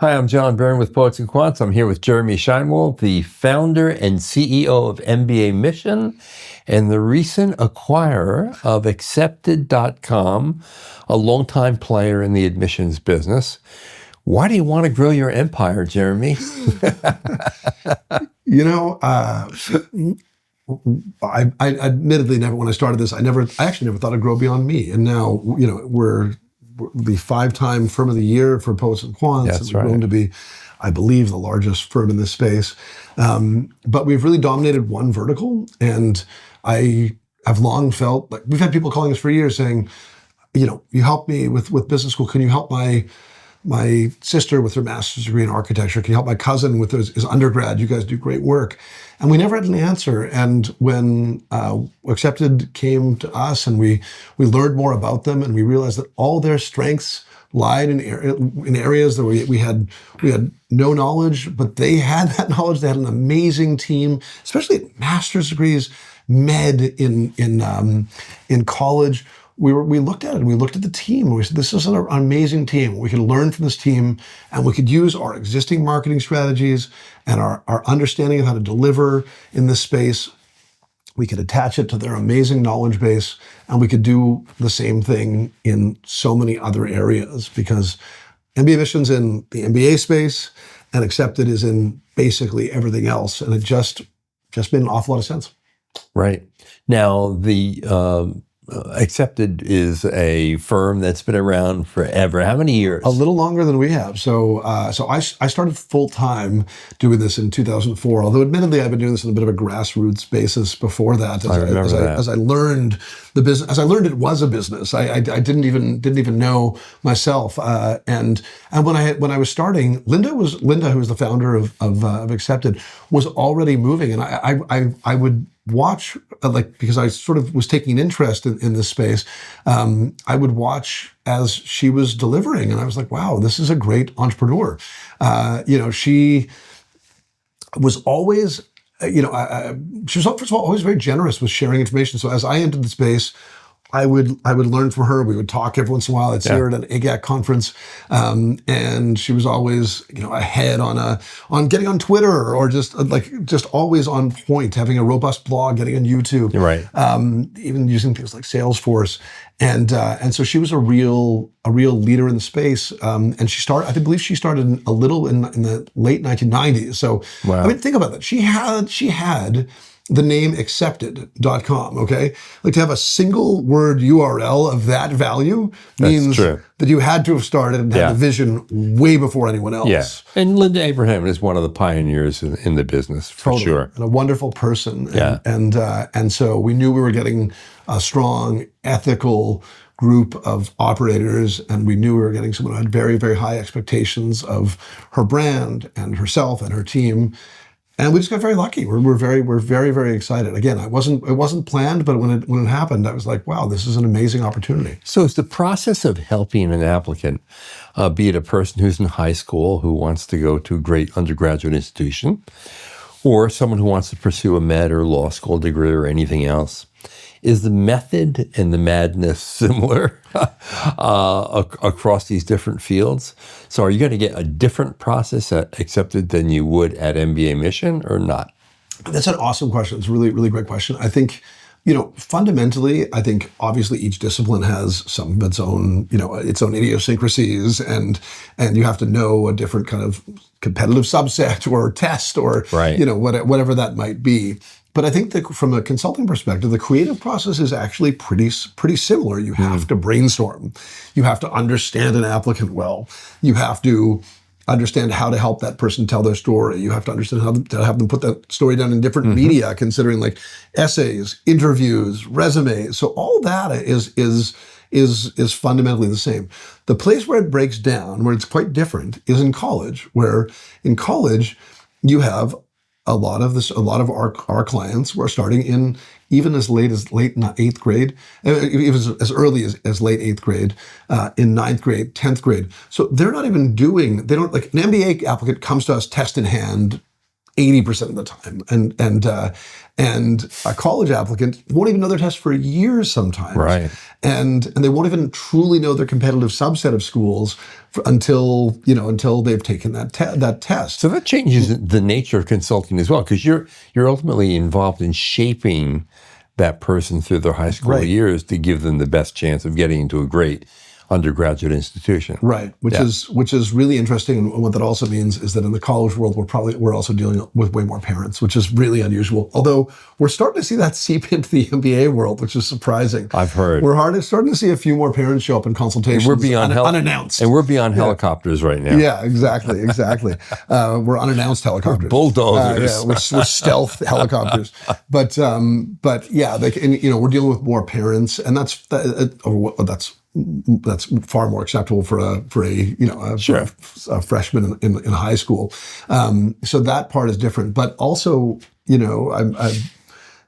Hi, I'm John Byrne with Poets&Quants. I'm here with Jeremy Shinewald, the founder and CEO of mbaMission and the recent acquirer of Accepted.com, a longtime player in the admissions business. Why do you want to grow your empire, Jeremy? I admittedly never, when I started this, I actually never thought it'd grow beyond me. And now, we're the 5-time Firm of the Year for Poets&Quants. That's and we've right. grown to be, I believe, the largest firm in this space. But we've really dominated one vertical. And I have long felt like we've had people calling us for years saying, you help me with business school. Can you help my sister with her master's degree in architecture? Can you help my cousin with his undergrad? You guys do great work. And we never had an answer. And when Accepted came to us and we learned more about them and we realized that all their strengths lied in areas that we had no knowledge, but they had that knowledge. They had an amazing team, especially at master's degrees, med in college. We looked at it and we looked at the team and we said, this is an amazing team. We can learn from this team and we could use our existing marketing strategies and our understanding of how to deliver in this space. We could attach it to their amazing knowledge base and we could do the same thing in so many other areas because mbaMission's in the MBA space and Accepted is in basically everything else. And it just made an awful lot of sense. Right. Now, the Accepted is a firm that's been around forever. How many years? A little longer than we have. So I started full time doing this in 2004. Although admittedly, I've been doing this on a bit of a grassroots basis before that. As I learned the business, as I learned it was a business. I didn't even know myself. And when I was starting, Linda, who was the founder of Accepted, was already moving, and I would watch, because I sort of was taking interest in this space, I would watch as she was delivering, and I was like, wow, this is a great entrepreneur. She was always, she was, first of all, always very generous with sharing information. So as I entered the space, I would learn from her. We would talk every once in a while. I'd see her at an AGAC conference, and she was always, ahead on getting on Twitter or just always on point, having a robust blog, getting on YouTube, right? Even using things like Salesforce, and so she was a real leader in the space. And I believe she started a little in the late 1990s. So wow. I mean, think about that. She had the name Accepted.com, okay? Like to have a single word URL of that value means that you had to have started and had the vision way before anyone else. Yeah. And Linda Abraham is one of the pioneers in the business, for sure. And a wonderful person. And, and so we knew we were getting a strong, ethical group of operators, and we knew we were getting someone who had very, very high expectations of her brand and herself and her team. And we just got very lucky. We're very, very excited. Again, it wasn't planned, but when it happened, I was like, wow, this is an amazing opportunity. So it's the process of helping an applicant, be it a person who's in high school who wants to go to a great undergraduate institution, or someone who wants to pursue a med or law school degree or anything else. Is the method and the madness similar across these different fields? So are you going to get a different process at Accepted than you would at mbaMission or not? That's an awesome question. It's a really, really great question. I think, fundamentally, I think obviously each discipline has some of its own idiosyncrasies, and you have to know a different kind of competitive subset or test or, whatever that might be. But I think that from a consulting perspective, the creative process is actually pretty similar. You have to brainstorm. You have to understand an applicant well. You have to understand how to help that person tell their story. You have to understand how to have them put that story down in different media, considering like essays, interviews, resumes. So all that is fundamentally the same. The place where it breaks down, where it's quite different, is in college, where in college you have a lot of our clients were starting in even as late 8th grade. It was as early as late 8th grade, in 9th grade, 10th grade. So they're not even an MBA applicant comes to us test in hand 80% of the time. And a college applicant won't even know their test for years sometimes. Right. And they won't even truly know their competitive subset of schools until they've taken that test. So that changes the nature of consulting as well, because you're ultimately involved in shaping that person through their high school years to give them the best chance of getting into a great undergraduate institution. Right, which is really interesting. And what that also means is that in the college world, we're also dealing with way more parents, which is really unusual. Although we're starting to see that seep into the MBA world, which is surprising. I've heard. We're starting to see a few more parents show up in consultations unannounced. And we're beyond helicopters right now. Yeah, exactly. We're unannounced helicopters. We're bulldozers. We're stealth helicopters. But yeah, we're dealing with more parents, and that's far more acceptable for a freshman in high school. So that part is different. But also, you're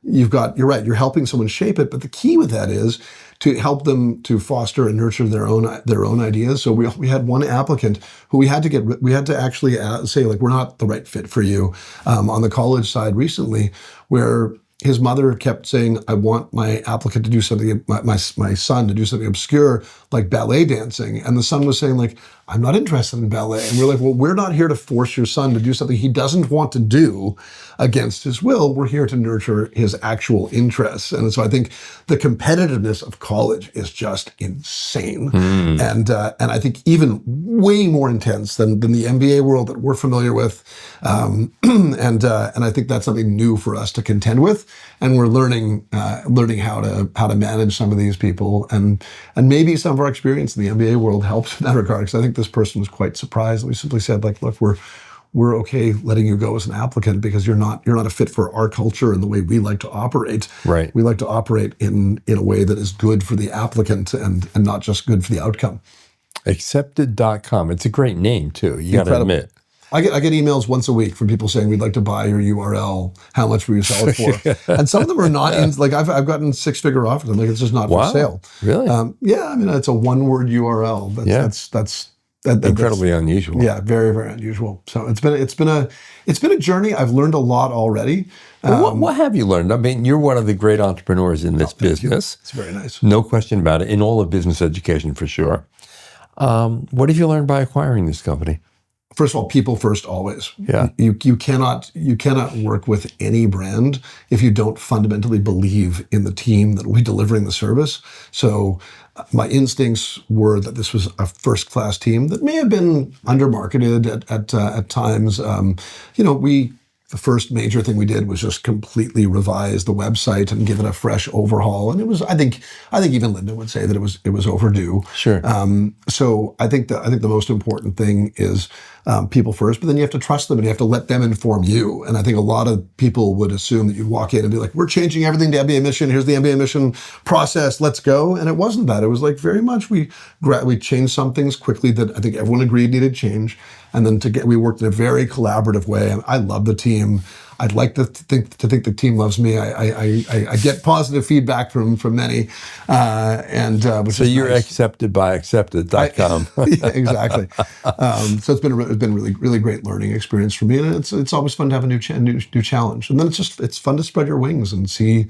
right. You're helping someone shape it. But the key with that is to help them to foster and nurture their own ideas. So we had one applicant who we had to actually say, like, we're not the right fit for you on the college side recently, where his mother kept saying, I want my applicant to do something, my son to do something obscure like ballet dancing. And the son was saying, like, I'm not interested in ballet. And we're like, well, we're not here to force your son to do something he doesn't want to do against his will. We're here to nurture his actual interests. And so I think the competitiveness of college is just insane. And I think even way more intense than the MBA world that we're familiar with. And I think that's something new for us to contend with. And we're learning how to manage some of these people. And maybe some of our experience in the MBA world helps in that regard, because I think this person was quite surprised. We simply said, like, look, we're okay letting you go as an applicant because you're not a fit for our culture and the way we like to operate. Right. We like to operate in a way that is good for the applicant and not just good for the outcome. Accepted.com. It's a great name too. You got to admit. I get emails once a week from people saying, we'd like to buy your URL. How much will you sell it for? And some of them are not in, like, I've gotten 6-figure offers. I'm like, it's just not for sale. Really? Yeah. I mean, it's a one-word URL. That's incredibly unusual. Yeah, very, very unusual. So it's been a journey. I've learned a lot already. Well, what have you learned? I mean, you're one of the great entrepreneurs in this business. It's very nice. No question about it. In all of business education, for sure. What have you learned by acquiring this company? First of all, people first, always. Yeah. You cannot work with any brand if you don't fundamentally believe in the team that will be delivering the service. So my instincts were that this was a first-class team that may have been under-marketed at times. The first major thing we did was just completely revise the website and give it a fresh overhaul. And it was, I think even Linda would say that it was overdue. Sure. So I think the most important thing is people first, but then you have to trust them and you have to let them inform you. And I think a lot of people would assume that you'd walk in and be like, we're changing everything to mbaMission. Here's the mbaMission process. Let's go. And it wasn't that. It was like very much we changed some things quickly that I think everyone agreed needed change. And then we worked in a very collaborative way. And I love the team. I'd like to think the team loves me. I get positive feedback from many. So you're nice. accepted by accepted.com. Yeah, exactly. So it's been a really great learning experience for me. And it's always fun to have a new challenge. And then it's fun to spread your wings and see.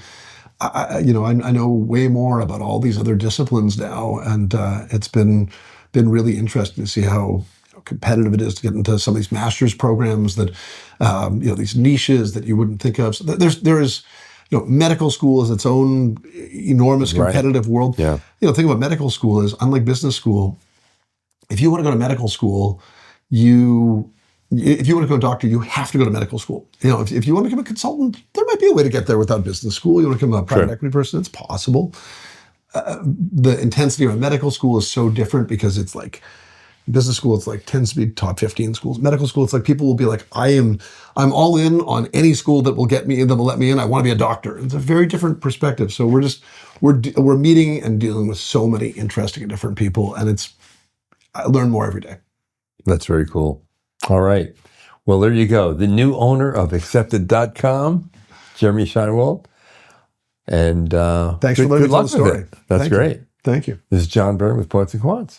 I know way more about all these other disciplines now. And it's been really interesting to see how competitive it is to get into some of these master's programs that, these niches that you wouldn't think of. So there is, medical school is its own enormous competitive world. Yeah. The thing about medical school is, unlike business school, if you want to go to medical school, if you want to become a doctor, you have to go to medical school. If you want to become a consultant, there might be a way to get there without business school. You want to become a private equity person, it's possible. The intensity of a medical school is so different because it's like, business school, it's like tends to be top 15 schools. Medical school, it's like people will be like, I'm all in on any school that will get me in, that will let me in. I want to be a doctor. It's a very different perspective. So we're meeting and dealing with so many interesting and different people, and I learn more every day. That's very cool. All right. Well, there you go. The new owner of Accepted.com, Jeremy Shinewald. And thanks for letting me tell the story. That's great. Thank you. This is John Byrne with Poets&Quants.